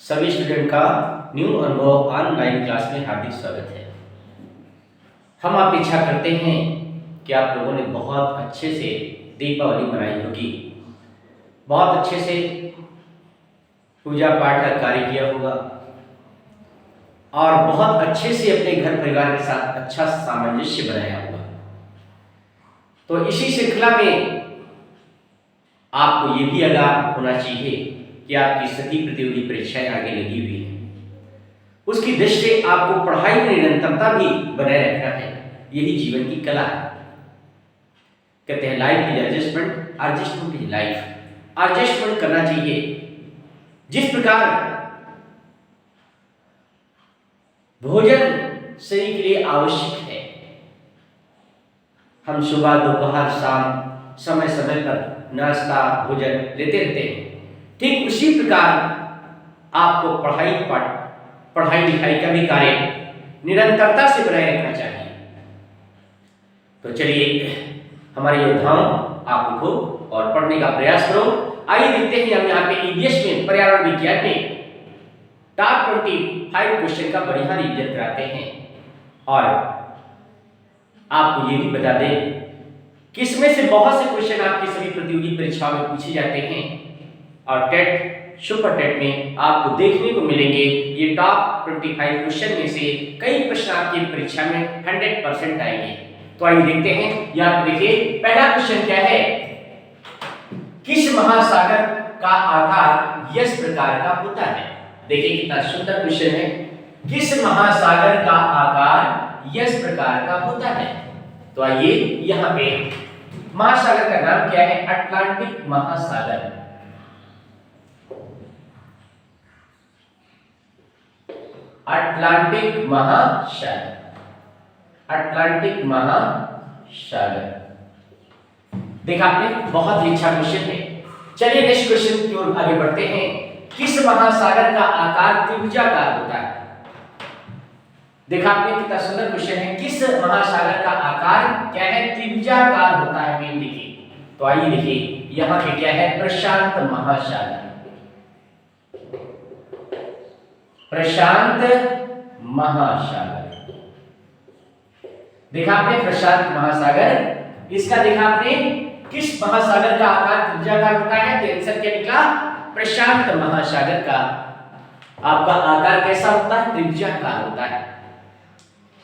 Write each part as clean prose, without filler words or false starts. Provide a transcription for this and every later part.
सभी स्टूडेंट का न्यू अनुभव ऑनलाइन क्लास में हार्दिक स्वागत है। हम अपेक्षा करते हैं कि आप लोगों ने बहुत अच्छे से दीपावली मनाई होगी, बहुत अच्छे से पूजा पाठ का कार्य किया होगा और बहुत अच्छे से अपने घर परिवार के साथ अच्छा सामंजस्य बनाया होगा। तो इसी श्रृंखला में आपको ये भी आगाह होना चाहिए कि आपकी सभी प्रतियोगी परीक्षाएं आगे लगी हुई हैं। उसकी दृष्टि से आपको पढ़ाई में निरंतरता भी बनाए रखना है। यही जीवन की कला है। कहते हैं life is adjustment, adjustment is life. Adjustment करना चाहिए। जिस प्रकार भोजन शरीर के लिए आवश्यक है, हम सुबह दोपहर शाम समय समय पर नाश्ता भोजन लेते रहते हैं, ठीक उसी प्रकार आपको पढ़ाई लिखाई का भी कार्य निरंतरता से बनाए रखना चाहिए। तो चलिए हमारे योद्धाओं, आप उठो और पढ़ने का प्रयास करो। आइए देखते हैं हम यहाँ पे ईवीएस में पर्यावरण विज्ञान में टॉप 25 क्वेश्चन का बढ़िया रिवीजन कराते हैं और आपको ये भी बता दें कि इसमें से बहुत से क्वेश्चन आपकी सभी प्रतियोगी परीक्षाओं में पूछे जाते हैं और टेट सुपर टेट में आपको देखने को मिलेंगे ये टॉप 25 क्वेश्चन में से कई प्रश्न आपकी परीक्षा में 100% आएंगे। तो आइए देखते हैं। यहाँ देखिए पहला क्वेश्चन क्या है, किस महासागर का आकार इस प्रकार का होता है। देखिए कितना सुंदर क्वेश्चन है। किस महासागर का आकार इस प्रकार का होता है। तो आइए यहाँ पे महासागर का नाम क्या है, अटलांटिक महासागर। अटलांटिक महासागर, अटलांटिक महासागर। देखा आपने, बहुत ही अच्छा क्वेश्चन है। चलिए नेक्स्ट क्वेश्चन की ओर आगे बढ़ते हैं। किस महासागर का आकार त्रिभुजाकार होता है। देखा आपने कितना सुंदर क्वेश्चन है। किस महासागर का आकार क्या है, त्रिभुजाकार होता है। मेन देखिए, तो आइए देखिए यहाँ पे क्या है, प्रशांत महासागर। प्रशांत महासागर। देखा आपने प्रशांत महासागर। इसका देखा आपने किस महासागर का आकार त्रिभुजाकार होता है, तो आंसर क्या निकला, प्रशांत महासागर का आपका आकार कैसा होता है, त्रिभुजाकार होता है।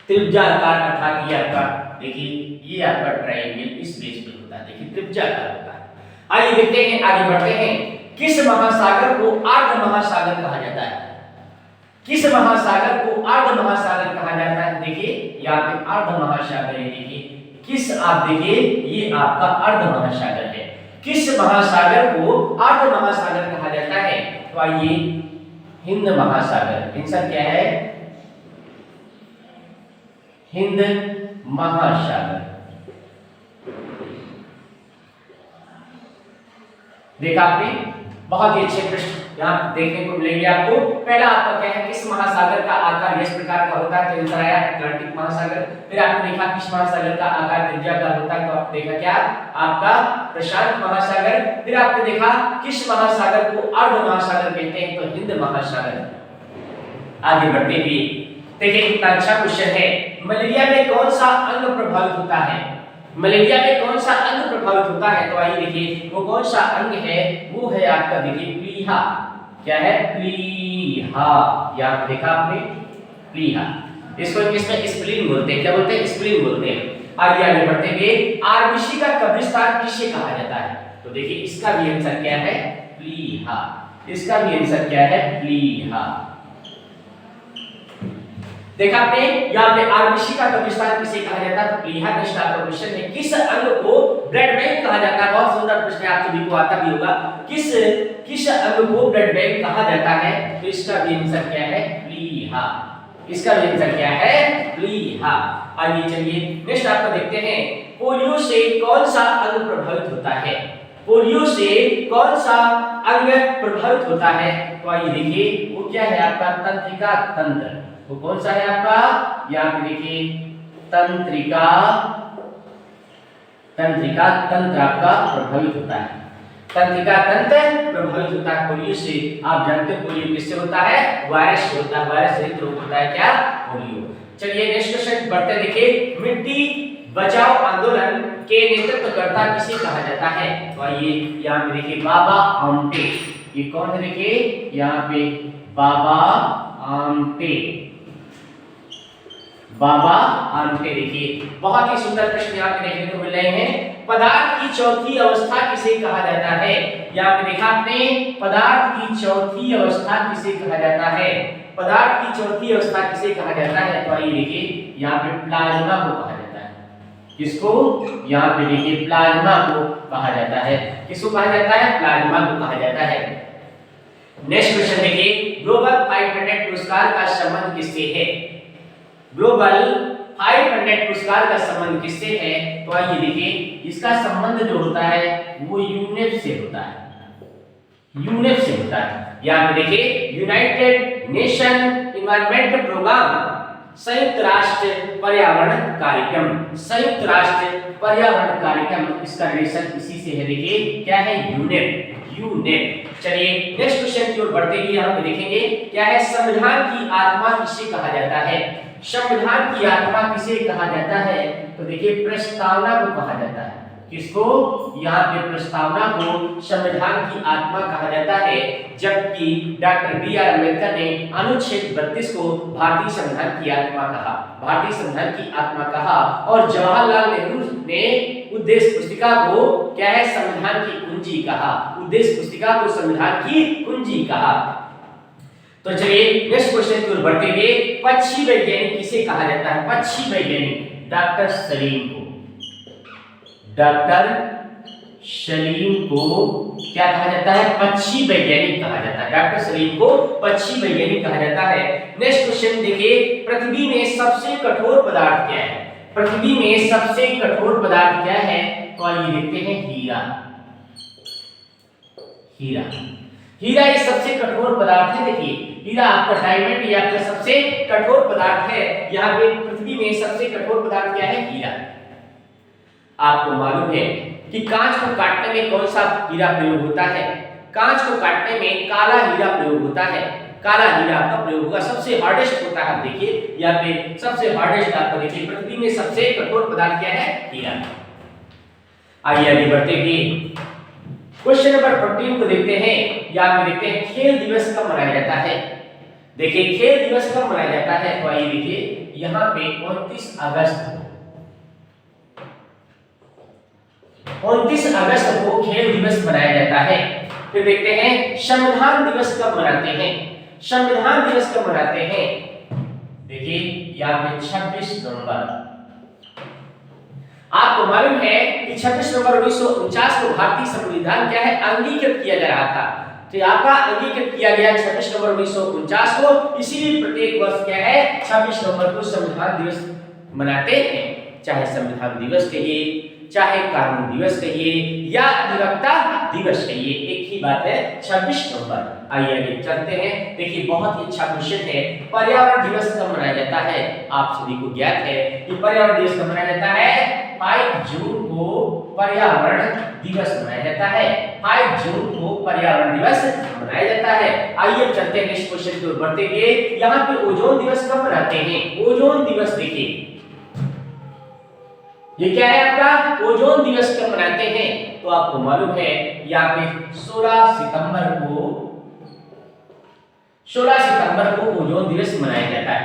त्रिभुजाकार अर्थात ये आपका देखिए ये आपका ट्रायंगल इस बेस पे होता है। देखिए त्रिभुजाकार होता है। आइए देखते हैं, आगे बढ़ते हैं। किस महासागर को अर्ध महासागर कहा जाता है। किस महासागर को अर्ध महासागर कहा जाता है। देखिए यहाँ पे अर्ध महासागर है। देखिए किस, आप देखिए ये आपका अर्ध महासागर है। किस महासागर को अर्ध महासागर कहा जाता है। तो आइए हिंद महासागर। आंसर क्या है, हिंद महासागर। देखा आपने, बहुत ही अच्छे प्रश्न यहाँ देखने को मिलेंगे आपको। पहला आपका क्या है, किस महासागर का आकार इस प्रकार का होता है, तो आंसर आया अटलांटिक महासागर। फिर आपने देखा किस महासागर का आकार त्रिभुजाकार होता है, तो आपने देखा क्या, आपका प्रशांत महासागर। फिर आपने देखा किस महासागर को अर्ध महासागर कहते हैं, तो हिंद महासागर। आगे बढ़ते हुए देखिए कितना अच्छा क्वेश्चन है। मलेरिया में कौन सा अंग प्रभावित होता है। मलेरिया में कौन सा अंग प्रभावित होता है। तो आइए देखिए वो कौन सा अंग है, वो है आपका देखिए प्लीहा। क्या है, प्लीहा। यहाँ देखा आपने प्लीहा। इसको इंग्लिश में स्प्लीन बोलते हैं। क्या बोलते हैं, स्प्लीन बोलते हैं। आगे बढ़ते हुए आरबीसी का कब्रिस्तान किसे कहा जाता है। तो देखिए इसका भी आंसर क्या है, प्लीहा। इसका भी आंसर क्या है, प्लीहा। देखा आपने यहाँ पे आरबीसी का कब्रिस्तान किसे कहा जाता है, तो प्लीहा। नेक्स्ट आपका क्वेश्चन है, किस अंग को ब्लड बैंक कहा जाता है। बहुत सुंदर प्रश्न है, आप सभी को आता भी होगा। किस अंग को ब्लड बैंक कहा जाता है, तो इसका भी आंसर क्या है, प्लीहा। इसका भी आंसर क्या है, प्लीहा। आइए चलिए नेक्स्ट आपको देखते हैं। पोलियो से कौन सा अंग प्रभावित होता है। पोलियो से कौन सा अंग प्रभावित होता है। तो आइए देखिए वो क्या है, आपका तंत्रिका तंत्र। वो कौन सा है आपका, यहाँ पे देखिए तंत्रिका तंत्र आपका प्रभावित होता है। तंत्रिका तंत्र प्रभावित होता है पोलियो से। आप जानते हो पोलियो किससे होता है? वायरस से होता है। वायरस जनित रोग होता है क्या? पोलियो। चलिए नेक्स्ट क्वेश्चन बढ़ते देखिए, मिट्टी बचाओ आंदोलन के नेतृत्वकर्ता किसे कहा जाता है? तो आइए यहाँ पे देखिए बाबा आमटे। ये कौन है? देखिए यहाँ पे बाबा आमटे। बाबा आमटे देखिए बहुत ही सुंदर प्रश्न यहाँ पे देखने को मिल रहे हैं। पदार्थ की चौथी अवस्था किसे कहा जाता है? यहाँ पे देखा आपने, पदार्थ की चौथी अवस्था किसे कहा जाता है? पदार्थ की चौथी अवस्था किसे कहा जाता है? तो आइए देखिए यहाँ पे प्लाज्मा को कहा जाता है। किसको? यहाँ पे देखिए प्लाज्मा को कहा जाता है। किसको कहा जाता है? प्लाज्मा को कहा जाता है। नेक्स्ट क्वेश्चन देखिए, ग्लोबल 500 पुरस्कार का संबंध किससे है? ग्लोबल 500 पुरस्कार का संबंध किससे है? तो आइए देखिए, इसका संबंध जो होता है वो यूनेप से होता है। यूनेप से होता है। यहाँ पे देखिए यूनाइटेड नेशन एनवायरनमेंट प्रोग्राम, संयुक्त राष्ट्र पर्यावरण कार्यक्रम। संयुक्त राष्ट्र पर्यावरण कार्यक्रम, इसका रिलेशन इसी से है। देखिए क्या है? यूनेप। यूनेप। चलिए नेक्स्ट क्वेश्चन की ओर बढ़ते ही यहाँ पे देखेंगे क्या है? संविधान की आत्मा किसे कहा जाता है? संविधान की आत्मा किसे कहा जाता है? तो देखिए प्रस्तावना को कहा जाता है। किसको? यहाँ पे प्रस्तावना को संविधान की आत्मा कहा जाता है। जबकि डॉक्टर बी.आर. अम्बेडकर ने अनुच्छेद 32 को भारतीय संविधान की आत्मा कहा। भारतीय संविधान की आत्मा कहा। और जवाहरलाल नेहरू ने उद्देश्य पुस्तिका को क्या है? संविधान की कुंजी कहा। उद्देश्य पुस्तिका को संविधान की कुंजी कहा। तो चलिए नेक्स्ट क्वेश्चन की ओर बढ़ते हुए, पक्षी वैज्ञानिक किसे कहा जाता है? पक्षी वैज्ञानिक डॉक्टर सलीम को। डॉक्टर सलीम को क्या कहा जाता है? पक्षी वैज्ञानिक कहा जाता है। डॉक्टर सलीम को पक्षी वैज्ञानिक कहा जाता है। नेक्स्ट क्वेश्चन देखिए, पृथ्वी में सबसे कठोर पदार्थ क्या है? पृथ्वी में सबसे कठोर पदार्थ क्या है? तो आइए देखते हैं, हीरा। हीरा। हीरा ये सबसे कठोर पदार्थ है। देखिए हीरा आपका डायमंड ये आपका सबसे कठोर पदार्थ है। यहाँ पे पृथ्वी में सबसे कठोर पदार्थ क्या है? हीरा। आपको मालूम है कि कांच को काटने में कौन सा हीरा प्रयोग होता है? कांच को काटने में काला हीरा प्रयोग होता है। काला हीरा आपका प्रयोग होगा। सबसे हार्डेस्ट होता है। आप देखिए यहाँ पे सबसे हार्डेस्ट आपका देखिए पृथ्वी में सबसे कठोर पदार्थ क्या है? हीरा। आइए आगे बढ़ते हैं, क्वेश्चन नंबर 14 को देखते हैं। यहाँ पे देखते हैं खेल दिवस कब मनाया जाता है? देखिए खेल दिवस कब मनाया जाता है? तो आइए देखिए यहाँ पे 29 अगस्त 29 अगस्त को खेल दिवस मनाया जाता है। फिर देखते हैं संविधान दिवस कब मनाते हैं? संविधान दिवस कब मनाते हैं? देखिए यहाँ पे 26 नवंबर। आपको मालूम है कि 26 नवंबर 1949 को भारतीय संविधान क्या है? अंगीकृत किया जा रहा था। तो आपका अंगीकृत किया गया 26 नवंबर 1949 को। इसीलिए प्रत्येक वर्ष क्या है? 26 नवंबर को संविधान दिवस मनाते हैं। चाहे संविधान दिवस कहिए, चाहे कानून दिवस कहिए या अधिवक्ता दिवस कहिए, एक ही बात है 26 नवंबर। आइए आगे चलते हैं। देखिए बहुत ही अच्छा क्वेश्चन है, पर्यावरण दिवस कब मनाया जाता है? आप सभी को ज्ञात है कि पर्यावरण दिवस कब मनाया जाता है? 5 जून को पर्यावरण दिवस मनाया जाता है। 5 जून को पर्यावरण दिवस मनाया जाता है। आइए चलते हैं नेक्स्ट क्वेश्चन की ओर बढ़ते हुए। यहाँ पे ओजोन दिवस कब मनाते हैं? ओजोन दिवस देखिए ये क्या है आपका? ओजोन दिवस कब मनाते हैं? तो आपको मालूम है यहाँ पे 16 सितंबर को ओजोन दिवस मनाया जाता है।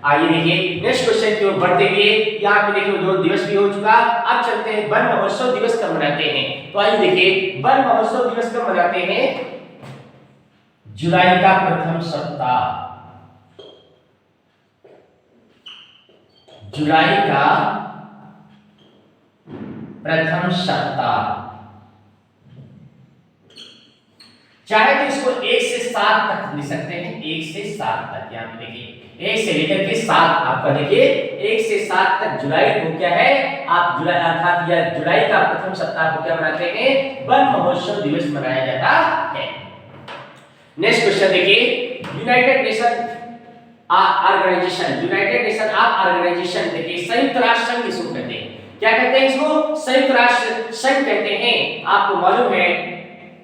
आइए देखिए नेक्स्ट क्वेश्चन की ओर बढ़ते हुए, यहाँ पे देखिए ओजोन दिवस भी हो चुका। अब चलते हैं वन महोत्सव दिवस कब मनाते हैं? तो आइए देखिए वन महोत्सव दिवस कब मनाते हैं? जुलाई का प्रथम सप्ताह। जुलाई का प्रथम सप्ताह। चाहे तो इसको 1 से 7 तक लिख सकते हैं। 1 से 7 तक यहाँ पे देखिए 1 से लेकर के 7 आपका देखिए 1 से 7 तक जुलाई को क्या है? आप जुलाई अर्थात या जुलाई का प्रथम सप्ताह को क्या मनाते हैं? वन महोत्सव दिवस मनाया जाता है। नेक्स्ट क्वेश्चन देखिए, यूनाइटेड नेशन ऑर्गेनाइजेशन देखिए संयुक्त राष्ट्र संघ किसको कहते हैं? क्या कहते हैं इसको? संयुक्त राष्ट्र संघ कहते हैं। आपको मालूम है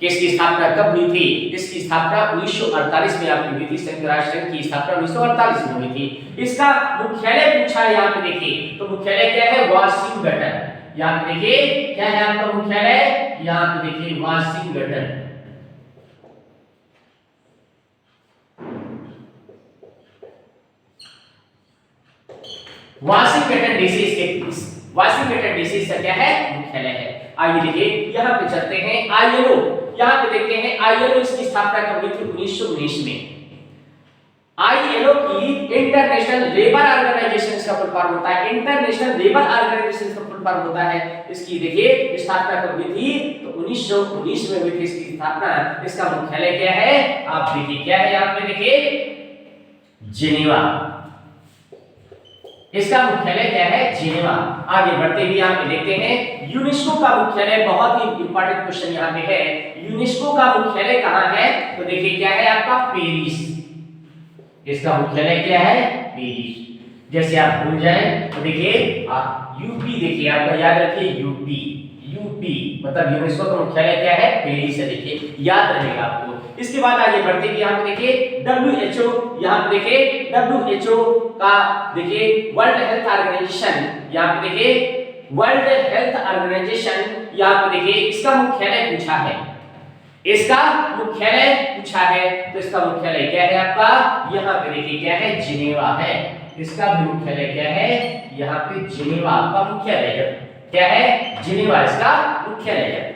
इसकी स्थापना कब हुई थी? इसकी स्थापना 1948 में आपकी हुई थी। संयुक्त राष्ट्र संघ की स्थापना 1948 में हुई थी। इसका मुख्यालय पूछा है, यहाँ पे देखिए तो मुख्यालय क्या है? वाशिंगटन। यहाँ पे देखिए क्या है आपका मुख्यालय? यहाँ पे देखिए Washington. Washington DC Washington DC इसका क्या है? मुख्यालय है। आइए देखिए यहाँ पे चलते हैं आईएलओ। यहाँ पे देखते हैं आईएलओ इसकी स्थापना कब हुई थी? 1919 में। आईएलओ की इंटरनेशनल लेबर ऑर्गेनाइजेशन का फुल फॉर्म होता है। इंटरनेशनल लेबर ऑर्गेनाइजेशन का फुल फॉर्म होता है। इसकी देखिए स्थापना कब हुई थी? तो 1919 में हुई थी इसकी स्थापना। इसका मुख्यालय क्या है? आप देखिए क्या है यहाँ पे देखिए जिनेवा। इसका मुख्यालय क्या है? जिनेवा। आगे बढ़ते हुए यहाँ पे देखते हैं यूनेस्को का मुख्यालय। बहुत ही इंपॉर्टेंट क्वेश्चन यहाँ पे है, यूनेस्को का मुख्यालय कहाँ है? तो देखिए क्या है आपका? पेरिस। इसका मुख्यालय क्या है? पेरिस। जैसे आप भूल जाए तो देखिए आप यूपी देखिए, आपका याद रखिए यूपी। यूपी मतलब यूनेस्को का मुख्यालय क्या है? पेरिस है। देखिए याद रहेगा आपको। इसके बाद आगे बढ़ते हैं यहाँ पे देखिए WHO। यहाँ पे देखिए WHO का देखिए वर्ल्ड हेल्थ ऑर्गेनाइजेशन। यहाँ पे देखिए वर्ल्ड हेल्थ ऑर्गेनाइजेशन। यहाँ पे देखिए इसका मुख्यालय पूछा है। इसका मुख्यालय पूछा है तो इसका मुख्यालय क्या है आपका? यहाँ पे देखिए क्या है? जिनेवा है। इसका भी मुख्यालय क्या है? यहाँ पे जिनेवा आपका मुख्यालय है। क्या है? जिनेवा इसका मुख्यालय है।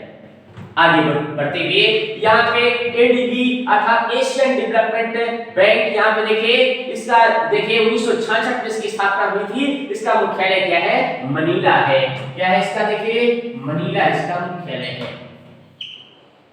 आगे बढ़ते हुए यहाँ पे एडीबी अर्थात एशियन डेवलपमेंट बैंक। यहाँ पे देखिए इसका देखिए 1966 में इसकी स्थापना हुई थी। इसका मुख्यालय क्या है? मनीला है। क्या है इसका? देखिए मनीला इसका मुख्यालय है।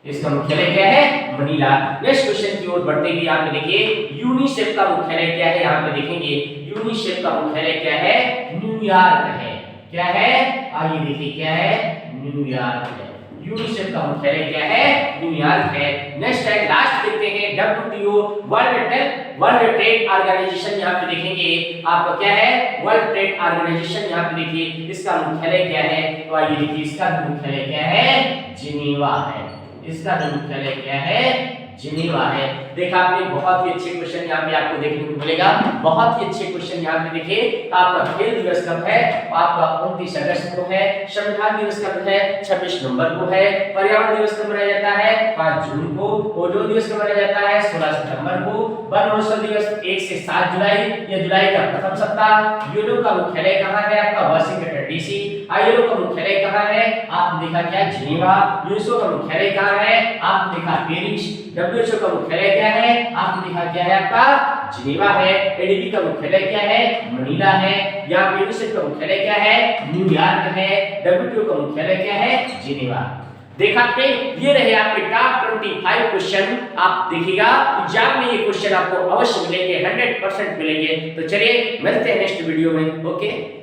इसका मुख्यालय क्या है? मनीला। नेक्स्ट क्वेश्चन की ओर बढ़ते हुए यहाँ पे देखिए यूनिसेफ का मुख्यालय क्या है? यहाँ पे देखेंगे यूनिसेफ का मुख्यालय क्या है? न्यूयॉर्क है। क्या है? आइए देखिए क्या है? न्यूयॉर्क है। यूनिसेफ का मुख्यालय क्या है? न्यूयॉर्क है। नेक्स्ट है लास्ट देखते हैं WTO वर्ल्ड ट्रेड ऑर्गेनाइजेशन। यहाँ पे देखेंगे आपका क्या है? World Trade Organization. यहाँ पे देखिए इसका मुख्यालय क्या है? तो आइए देखिए इसका मुख्यालय क्या है? जिनेवा है। इसका मुख्यालय क्या है? जिनेवा है। देखा आपने बहुत ही अच्छे क्वेश्चन यहाँ पे आपको देखने को मिलेगा। बहुत ही अच्छे क्वेश्चन यहाँ पे देखिए। आपका खेल दिवस कब है? आपका 29 अगस्त को है। संविधान दिवस कब है? 26 नवंबर को है। पर्यावरण दिवस कब मनाया जाता है? 5 जून को। ओजोन दिवस कब मनाया जाता है? 16 सितंबर को। वन महोत्सव दिवस 1 से 7 जुलाई, यह जुलाई का प्रथम सप्ताह। यूएनओ का मुख्यालय कहाँ है? आपका वाशिंगटन डीसी। आईएलओ का मुख्यालय कहाँ है? आपने देखा क्या? जिनेवा। यूनेस्को का मुख्यालय कहाँ है? आपने देखा पेरिस। WHO का मुख्यालय क्या है? आपने देखा क्या है? आपका जिनेवा है। एडीबी का मुख्यालय क्या है? मनीला है। यहाँ पे यूनिसेफ का मुख्यालय क्या है? न्यूयॉर्क है। WTO का मुख्यालय क्या है? जिनेवा। देखा आपने, ये रहे आपके टॉप 25 क्वेश्चन। आप देखिएगा एग्जाम में ये क्वेश्चन आपको अवश्य मिलेंगे, 100% मिलेंगे। तो चलिए मिलते हैं नेक्स्ट वीडियो में। ओके।